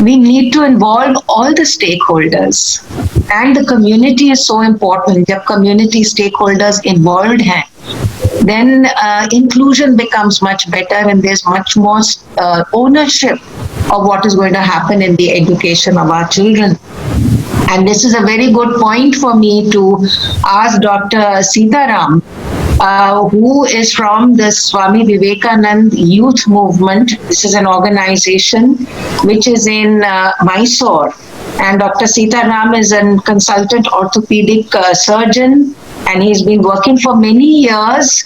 we need to involve all the stakeholders, and the community is so important. The community stakeholders involved हैं, then inclusion becomes much better, and there's much more ownership of what is going to happen in the education of our children. And this is a very good point for me to ask Dr. Sitaram, who is from the Swami Vivekanand Youth Movement. This is an organization which is in Mysore. And Dr. Sitaram is a consultant orthopedic surgeon, and he's been working for many years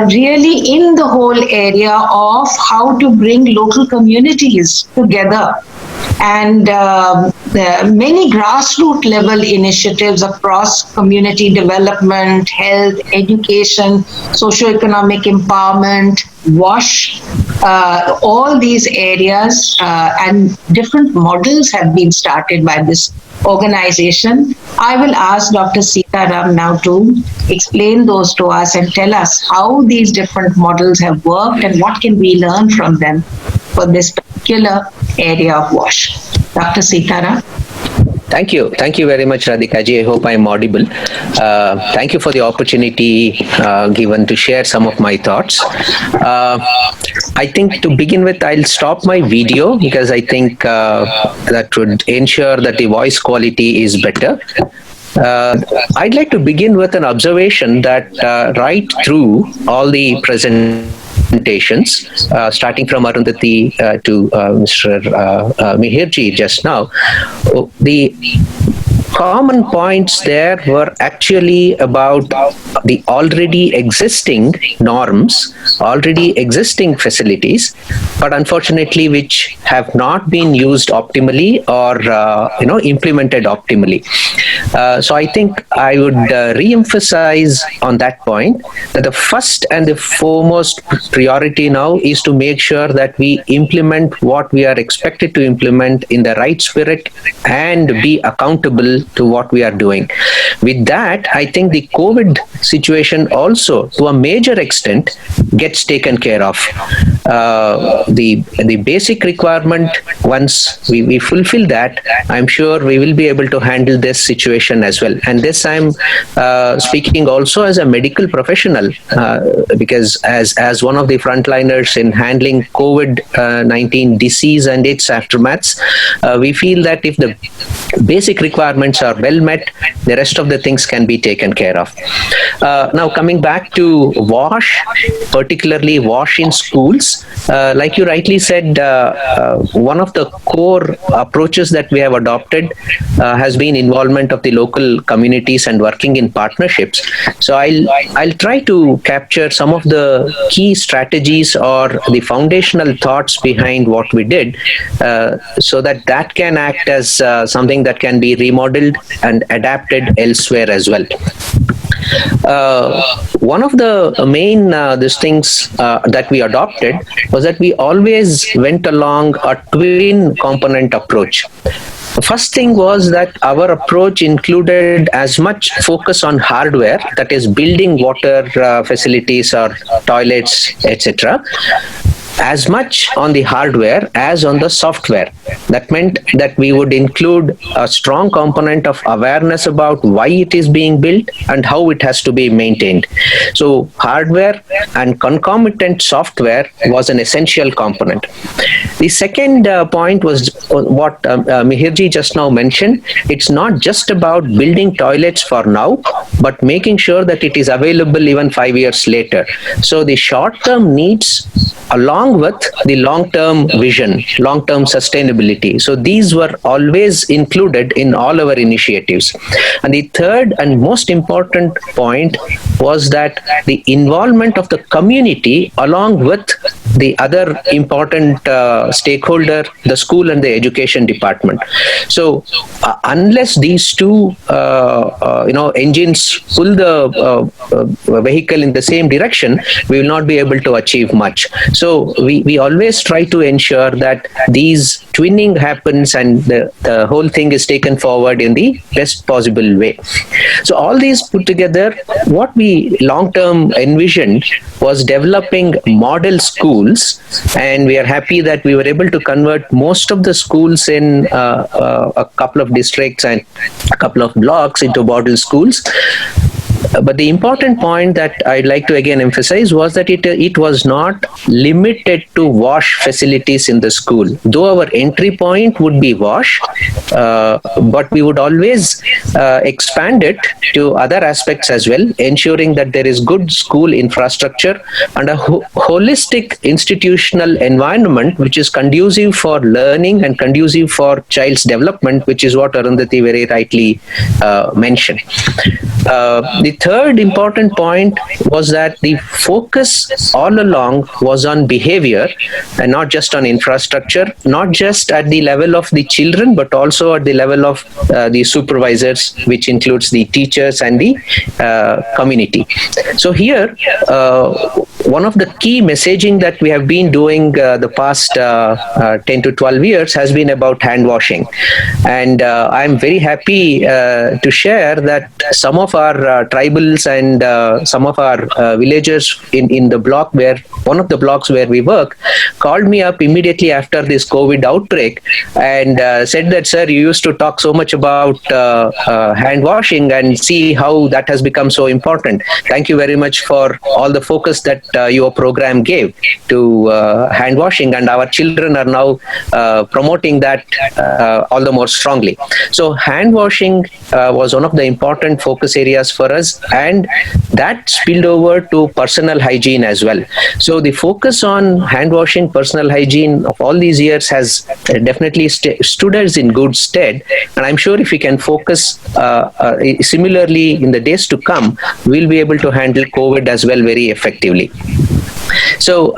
really in the whole area of how to bring local communities together. And many grassroots level initiatives across community development, health, education, socioeconomic empowerment, WASH, all these areas and different models have been started by this organization. I will ask Dr. Sitaram now to explain those to us and tell us how these different models have worked and what can we learn from them for this particular area of WASH. Dr. Sitaram. Thank you. Thank you very much, Radhika ji. I hope I'm audible. Thank you for the opportunity given to share some of my thoughts. I think to begin with, I'll stop my video because I think that would ensure that the voice quality is better. I'd like to begin with an observation that right through all the presentations, starting from Arundhati to Mr. Mihirji just now, the common points there were actually about the already existing norms, already existing facilities, but unfortunately which have not been used optimally or implemented optimally. So I think I would re-emphasize on that point that the first and the foremost priority now is to make sure that we implement what we are expected to implement in the right spirit and be accountable to what we are doing. With that, I think the COVID situation also, to a major extent, gets taken care of. The basic requirement, once we fulfill that, I'm sure we will be able to handle this situation as well. And this I'm speaking also as a medical professional, because as one of the frontliners in handling COVID-19 disease and its aftermaths, we feel that if the basic requirements are well met, the rest of the things can be taken care of. Now coming back to WASH, particularly WASH in schools, like you rightly said, one of the core approaches that we have adopted has been involvement of the local communities and working in partnerships. So I'll try to capture some of the key strategies or the foundational thoughts behind what we did, so that can act as something that can be remodeled and adapted elsewhere as well. One of the main things that we adopted was that we always went along a twin component approach. The first thing was that our approach included as much focus on hardware, that is building water facilities or toilets, etc., as much on the hardware as on the software. That meant that we would include a strong component of awareness about why it is being built and how it has to be maintained. So hardware and concomitant software was an essential component. The second point was what Mihirji just now mentioned. It's not just about building toilets for now, but making sure that it is available even 5 years later. So the short-term needs along with the long-term vision, long-term sustainability. So these were always included in all our initiatives. And the third and most important point was that the involvement of the community along with the other important stakeholder, the school and the education department. So unless these two engines pull the vehicle in the same direction, we will not be able to achieve much. So we always try to ensure that these twinning happens and the whole thing is taken forward in the best possible way. So all these put together, what we long-term envisioned was developing model schools schools, and we are happy that we were able to convert most of the schools in a couple of districts and a couple of blocks into model schools. But the important point that I'd like to again emphasize was that it was not limited to wash facilities in the school. Though our entry point would be wash, but we would always expand it to other aspects as well, ensuring that there is good school infrastructure and a holistic institutional environment which is conducive for learning and conducive for child's development, which is what Arundhati very rightly mentioned. The third important point was that the focus all along was on behavior and not just on infrastructure, not just at the level of the children, but also at the level of the supervisors, which includes the teachers and the community. So here, one of the key messaging that we have been doing the past 10 to 12 years has been about hand washing. And I'm very happy to share that some of our tribals and some of our villagers in the block where, one of the blocks where we work, called me up immediately after this COVID outbreak and said that, sir, you used to talk so much about hand washing and see how that has become so important. Thank you very much for all the focus that your program gave to hand washing, and our children are now promoting that all the more strongly. So hand washing was one of the important focus areas for us, and that spilled over to personal hygiene as well. So the focus on hand washing, personal hygiene of all these years has definitely stood us in good stead, and I'm sure if we can focus similarly in the days to come, we'll be able to handle COVID as well very effectively. So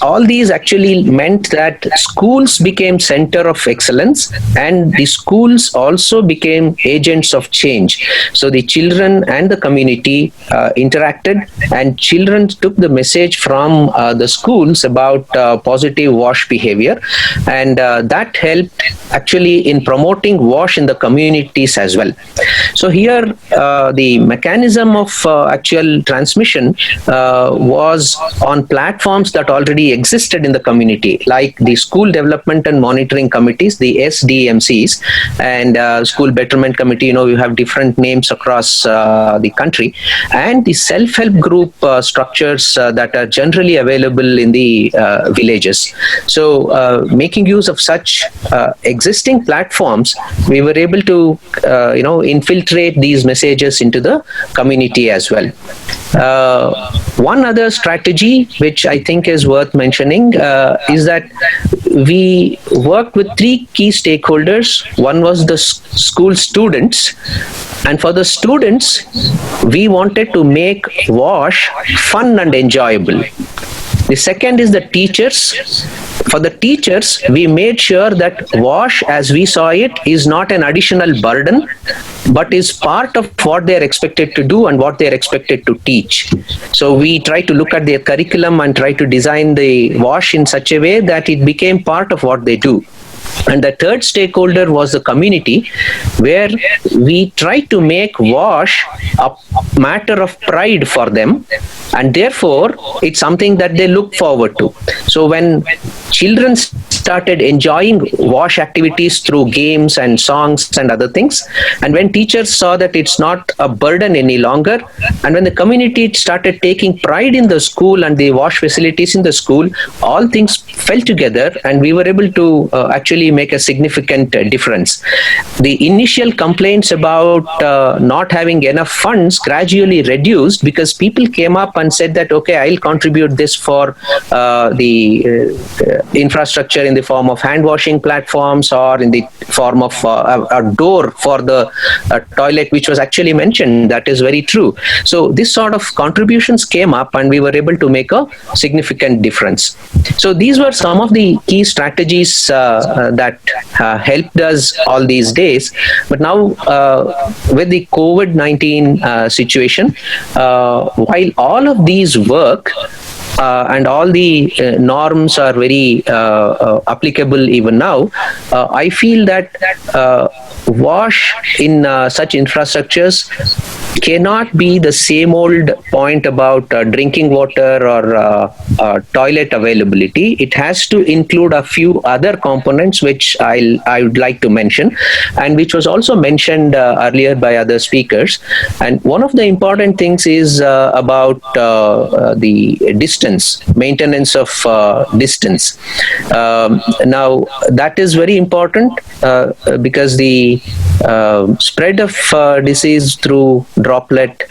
all these actually meant that schools became center of excellence, and the schools also became agents of change. So the children and the community interacted, and children took the message from the schools about positive wash behavior, and that helped actually in promoting wash in the communities as well. So here the mechanism of actual transmission was on platforms that already existed in the community, like the School Development and Monitoring Committees, the SDMCs, and School Betterment Committee. You know, you have different names across the country, and the self-help group structures that are generally available in the villages. So making use of such existing platforms, we were able to infiltrate these messages into the community as well. One other strategy which I think is worth mentioning is that we worked with three key stakeholders. One was the school students, and for the students we wanted to make wash fun and enjoyable. The second is the teachers. For the teachers, we made sure that wash, as we saw it, is not an additional burden, but is part of what they are expected to do and what they are expected to teach. So we try to look at their curriculum and try to design the wash in such a way that it became part of what they do. And the third stakeholder was the community, where we try to make wash a matter of pride for them, and therefore it's something that they look forward to. So when children started enjoying wash activities through games and songs and other things, and when teachers saw that it's not a burden any longer, and when the community started taking pride in the school and the wash facilities in the school, all things fell together and we were able to actually make a significant difference. The initial complaints about not having enough funds gradually reduced because people came up and said that, okay, I'll contribute this for the infrastructure in the form of hand washing platforms or in the form of a door for the toilet, which was actually mentioned. That is very true. So this sort of contributions came up and we were able to make a significant difference. So these were some of the key strategies that helped us all these days. But now with the COVID-19 situation, while all of these work, and all the norms are very applicable even now, I feel that wash in such infrastructures cannot be the same old point about drinking water or toilet availability. It has to include a few other components which I would like to mention, and which was also mentioned earlier by other speakers. And one of the important things is about the distance, maintenance of distance. Now, that is very important because the spread of disease through droplet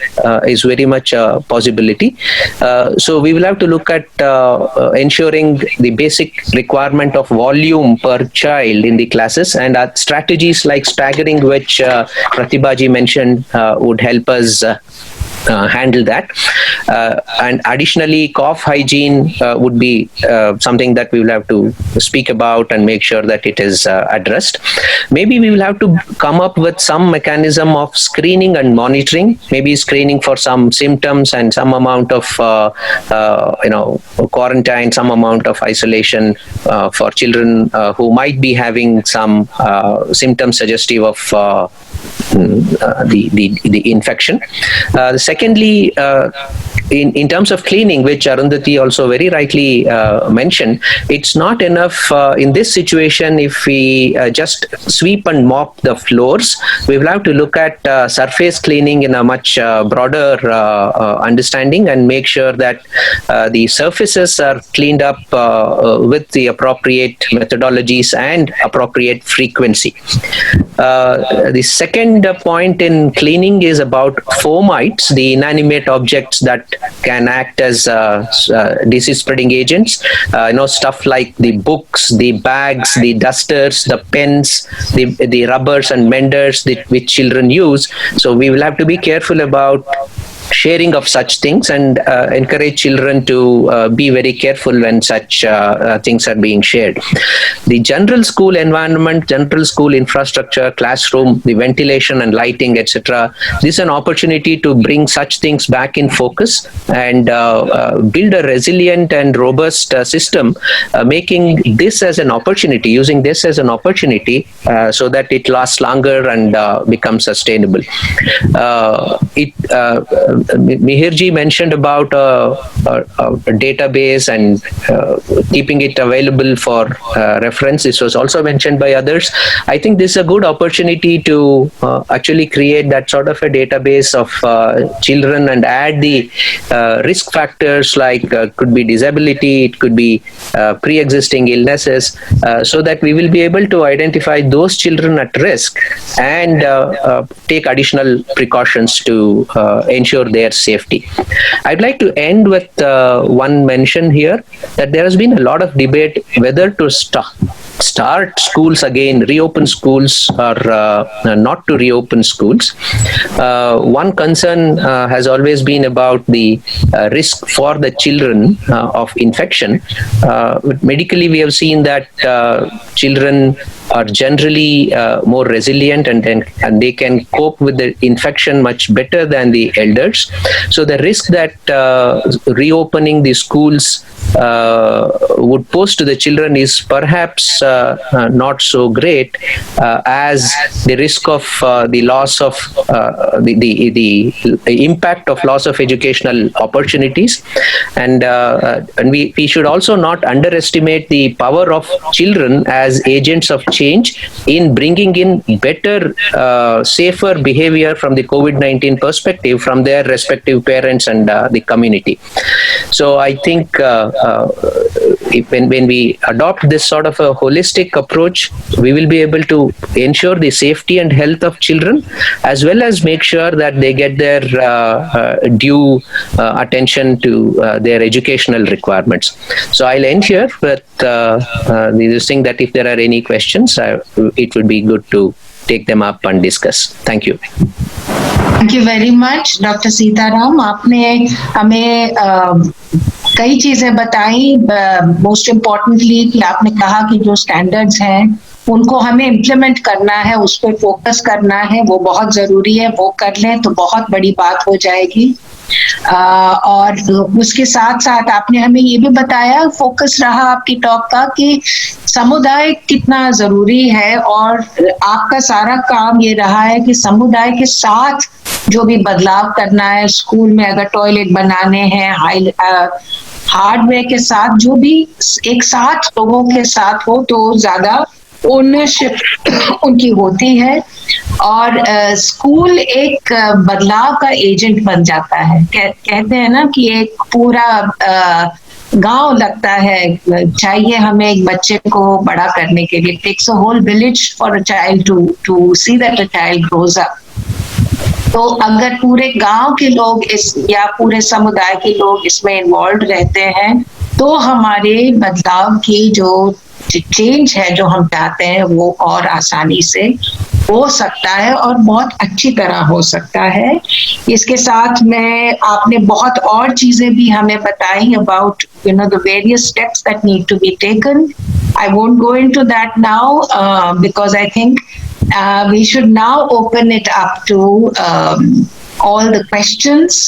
is very much a possibility. So we will have to look at ensuring the basic requirement of volume per child in the classes, and strategies like staggering, which Pratibhaji mentioned, would help us handle that. And additionally, cough hygiene would be something that we will have to speak about and make sure that it is addressed. Maybe we will have to come up with some mechanism of screening and monitoring, maybe screening for some symptoms and some amount of quarantine, some amount of isolation for children who might be having some symptoms suggestive of the infection. Secondly, in terms of cleaning, which Arundhati also very rightly mentioned, it's not enough in this situation if we just sweep and mop the floors. We will have to look at surface cleaning in a much broader understanding and make sure that the surfaces are cleaned up with the appropriate methodologies and appropriate frequency. The second point in cleaning is about fomites, the inanimate objects that can act as disease spreading agents. Stuff like the books, the bags, the dusters, the pens, the rubbers and menders which children use. So we will have to be careful about sharing of such things and encourage children to be very careful when such things are being shared. The general school environment, general school infrastructure, classroom, the ventilation and lighting, etc. This is an opportunity to bring such things back in focus and build a resilient and robust system, making this as an opportunity, using this as an opportunity so that it lasts longer and becomes sustainable. Mihirji mentioned about a database and keeping it available for reference. This was also mentioned by others. I think this is a good opportunity to actually create that sort of a database of children and add the risk factors like could be disability, it could be pre-existing illnesses, so that we will be able to identify those children at risk and take additional precautions to ensure their safety. I'd like to end with one mention here that there has been a lot of debate whether to start schools again, reopen schools or not to reopen schools. One concern has always been about the risk for the children of infection. Medically, we have seen that children are generally more resilient and they can cope with the infection much better than the elders. So the risk that reopening the schools would pose to the children is perhaps not so great as the risk of the loss of the impact of loss of educational opportunities, and we should also not underestimate the power of children as agents of change in bringing in better, safer behavior from the COVID-19 perspective from their respective parents and the community. So I think when we adopt this sort of a holistic approach, we will be able to ensure the safety and health of children, as well as make sure that they get their due attention to their educational requirements. So I'll end here with this thing that if there are any questions, it would be good to take them up and discuss. Thank you. Thank you very much doctor Sitaram, आपने हमें कई चीजें बताई. Most importantly कि आपने कहा कि जो स्टैंडर्ड्स हैं उनको हमें इम्प्लीमेंट करना है, उस पर फोकस करना है, वो बहुत जरूरी है. वो कर लें तो बहुत बड़ी बात हो जाएगी. और उसके साथ साथ आपने हमें ये भी बताया, फोकस रहा आपकी टॉक का कि समुदाय कितना जरूरी है, और आपका सारा काम ये रहा है कि समुदाय के साथ जो भी बदलाव करना है, स्कूल में अगर टॉयलेट बनाने हैं, हार्डवेयर के साथ जो भी एक साथ लोगों के साथ हो तो ज्यादा ओनरशिप उनकी होती है, और स्कूल एक बदलाव का एजेंट बन जाता है। कहते हैं ना कि एक पूरा गांव लगता है, चाहिए हमें एक बच्चे को बड़ा करने के लिए। Takes a whole village for a child to see that a child grows up. तो अगर पूरे गांव के लोग इस या पूरे समुदाय के लोग इसमें इन्वॉल्व रहते हैं, तो हमारे बदलाव की जो चेंज है जो हम चाहते हैं वो और आसानी से हो सकता है और बहुत अच्छी तरह हो सकता है। इसके साथ में आपने बहुत और चीजें भी हमें बताई about the various steps that need to be taken. I won't go into that now because I think we should now open it up to all the questions.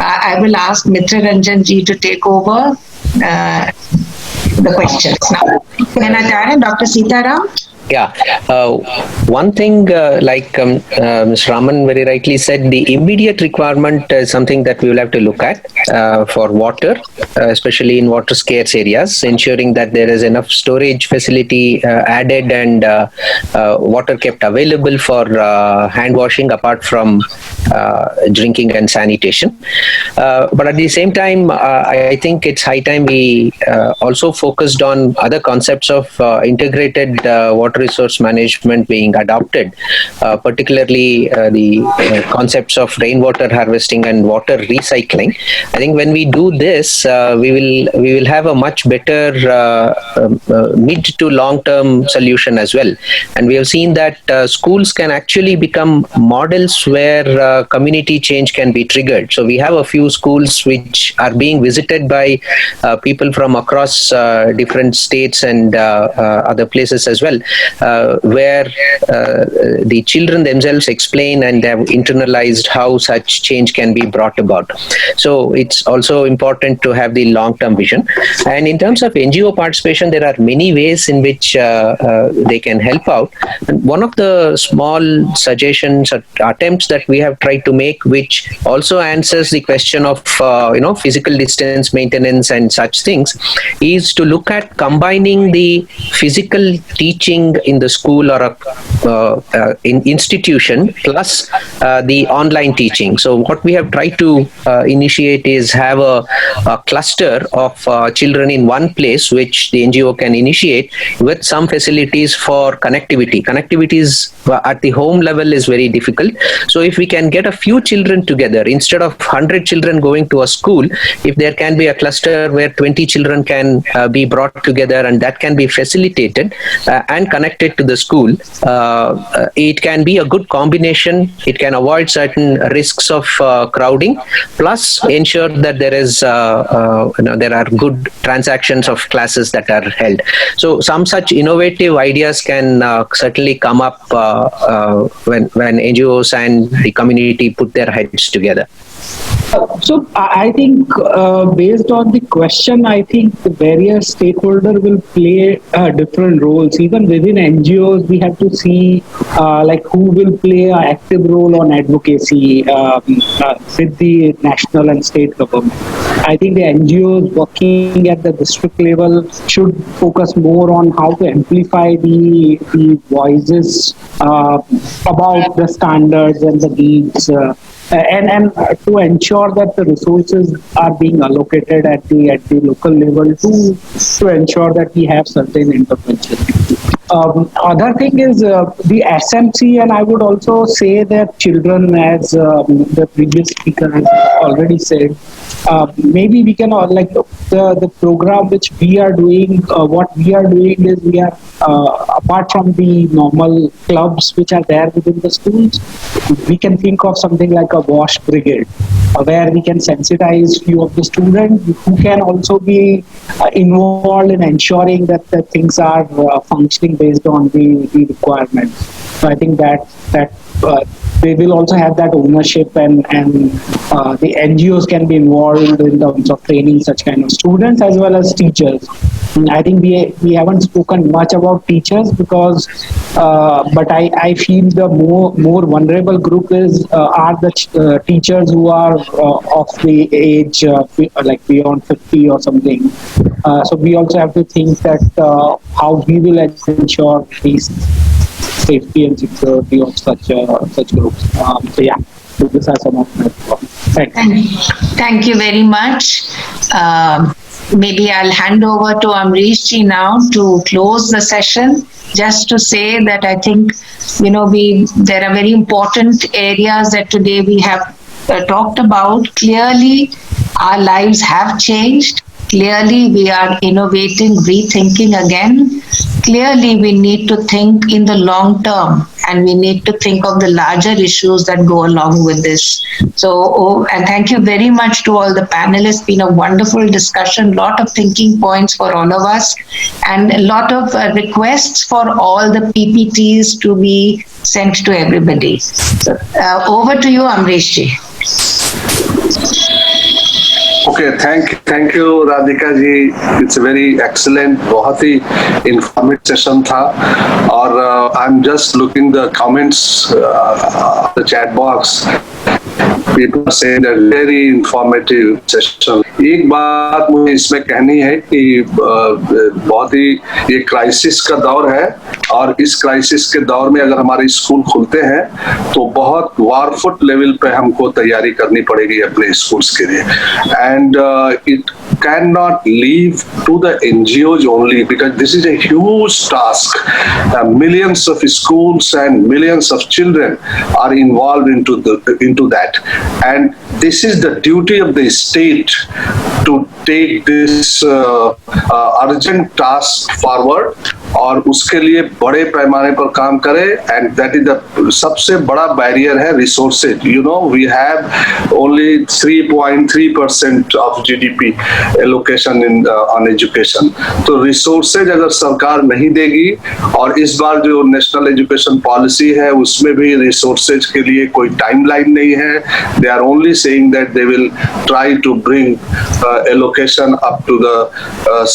I will ask Mitra Ranjan ji to take over the questions now. Can I turn Dr. Sitaram? Yeah. One thing, Ms. Raman very rightly said, the immediate requirement is something that we will have to look at for water, especially in water scarce areas, ensuring that there is enough storage facility added and water kept available for hand washing apart from drinking and sanitation. But at the same time, I think it's high time we also focused on other concepts of integrated water resource management being adopted, particularly the concepts of rainwater harvesting and water recycling. I think when we do this, we will have a much better mid to long term solution as well. And we have seen that schools can actually become models where community change can be triggered. So we have a few schools which are being visited by people from across different states and other places as well, where the children themselves explain and have internalized how such change can be brought about. So it's also important to have the long-term vision. And in terms of NGO participation, there are many ways in which they can help out. And one of the small suggestions or attempts that we have tried to make, which also answers the question of physical distance maintenance and such things, is to look at combining the physical teaching in the school or in institution plus the online teaching. So what we have tried to initiate is have a cluster of children in one place, which the NGO can initiate with some facilities for connectivity. Connectivity is at the home level is very difficult. So if we can get a few children together, instead of 100 children going to a school, if there can be a cluster where 20 children can be brought together and that can be facilitated and connected to the school, it can be a good combination. It can avoid certain risks of crowding, plus ensure that there are good transactions of classes that are held. So some such innovative ideas can certainly come up when NGOs and the community put their heads together. So I think based on the question, I think the various stakeholders will play different roles. Even within NGOs, we have to see who will play an active role on advocacy with the national and state government. I think the NGOs working at the district level should focus more on how to amplify the voices about the standards and the needs. And to ensure that the resources are being allocated at the local level to ensure that we have certain interventions. Other thing is the SMC, and I would also say that children, as the previous speaker has already said, maybe we can the program which we are doing. What we are doing is we are apart from the normal clubs which are there within the schools, we can think of something like a wash brigade, where we can sensitize few of the students who can also be involved in ensuring that the things are functioning based on the requirements. So I think that they will also have that ownership, and the NGOs can be involved in terms of training such kind of students as well as teachers. I think we haven't spoken much about teachers because, but I feel the more vulnerable group are the teachers who are of the age like beyond 50 or something. So we also have to think that how we will ensure the safety and security of such groups. So yeah, so these are some of my thoughts. Thank you very much. Maybe I'll hand over to Amrish ji now to close the session. Just to say that I think, there are very important areas that today we have talked about. Clearly, our lives have changed. Clearly, we are innovating, rethinking again. Clearly, we need to think in the long term, and we need to think of the larger issues that go along with this. So, and thank you very much to all the panelists. Been a wonderful discussion, lot of thinking points for all of us, and a lot of requests for all the PPTs to be sent to everybody. So, over to you, Amrish ji. Okay, thank you Radhika ji. It's a very excellent, बहुत ही informative session था. और I'm just looking the comments, the chat box. People are saying that very informative session. एक बात मुझे इसमें कहनी है कि बहुत ही ये क्राइसिस का दौर है, और इस क्राइसिस के दौर में अगर हमारे स्कूल खुलते हैं तो बहुत वारफुट लेवल पे हमको तैयारी करनी पड़ेगी अपने स्कूल्स के लिए. And it can not leave to the NGOs only, because this is a huge task. Millions of schools and millions of children are involved into that, and this is the duty of the state to take this urgent task forward और उसके लिए बड़े पैमाने पर काम करे. And that is the सबसे बड़ा बैरियर है resources. We have only 3.3% of GDP allocation in on education. तो रिसोर्सेज अगर सरकार नहीं देगी, और इस बार जो नेशनल एजुकेशन पॉलिसी है उसमें भी रिसोर्सेज के लिए कोई टाइमलाइन नहीं है. They are only saying that they will try to bring allocation up to the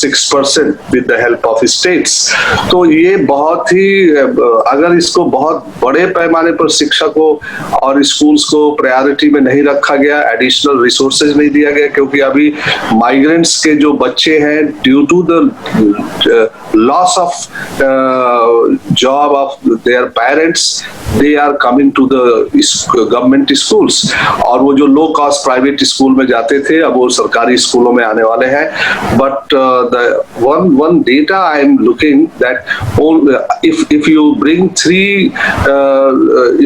6% with the help of states. तो ये बहुत ही, अगर इसको बहुत बड़े पैमाने पर शिक्षा को और स्कूल्स को प्रायोरिटी में नहीं रखा गया, एडिशनल रिसोर्सेज नहीं दिया गया, क्योंकि अभी माइग्रेंट्स के जो बच्चे हैं due to the loss of job of their parents, they are coming to the government schools, और वो जो लो कॉस्ट प्राइवेट स्कूल में जाते थे अब वो सरकारी स्कूलों में आने वाले हैं. But the one data I am looking that if you bring three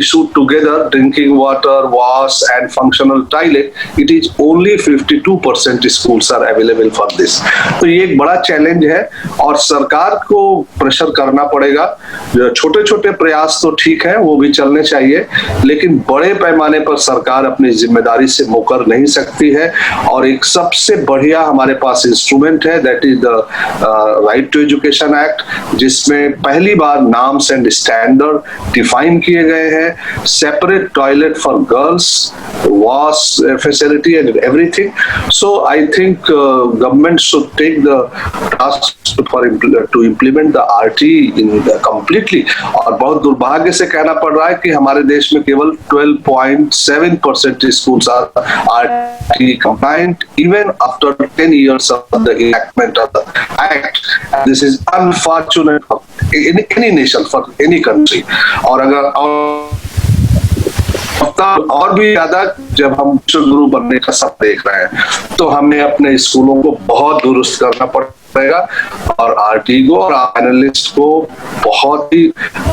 issues together, drinking water, wash and functional toilet, it is only 52% schools are available for this. तो ये एक बड़ा चैलेंज है, और सरकार को प्रेशर करना पड़ेगा. छोटे छोटे प्रयास तो ठीक है, वो भी चलने चाहिए, लेकिन बड़े पैमाने पर सरकार अपनी जिम्मेदारी से मुकर नहीं सकती है. और एक सबसे बढ़िया हमारे पास इंस्ट्रूमेंट है, that is the right to education act, जिसमें पहली बार नार्म्स एंड स्टैंडर्ड डिफाइन किए गए हैं. Separate toilet for girls, wash facility and everything. So I think government should take the task to implement the RT in completely. और बहुत दुर्भाग्य से कहना पड़ रहा है कि हमारे देश में केवल 12.7% schools are RT compliant even after 10 years of the enactment of the act. This is unfortunate for any nation, for any country. और अगर और भी ज्यादा जब हम गुरु बनने का सब देख रहे हैं, तो हमें अपने स्कूलों को बहुत दुरुस्त करना पड़ेगा. और RT को और एनालिस्ट को बहुत ही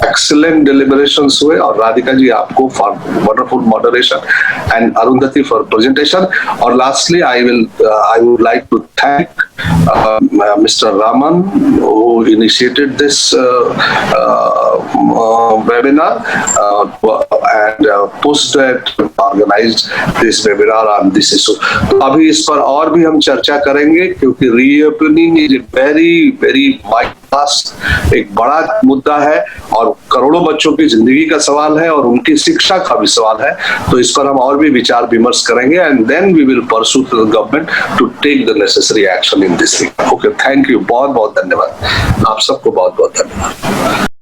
एक्सीलेंट डिलिबरेशंस हुए, और राधिका जी आपको for wonderful moderation and Arundhati for presentation. और lastly I would like to thank Mr. Raman, who initiated this webinar and pushed that organized this webinar on this issue. तो अभी इस पर और भी हम चर्चा करेंगे, क्योंकि रीओपनिंग इज वेरी वेरी पास एक बड़ा मुद्दा है और करोड़ों बच्चों की जिंदगी का सवाल है और उनकी शिक्षा का भी सवाल है। तो इस पर हम और भी विचार विमर्श करेंगे and then we will pursue the government to take the necessary action in this thing. Okay, thank you, बहुत बहुत धन्यवाद आप सबको, बहुत बहुत धन्यवाद।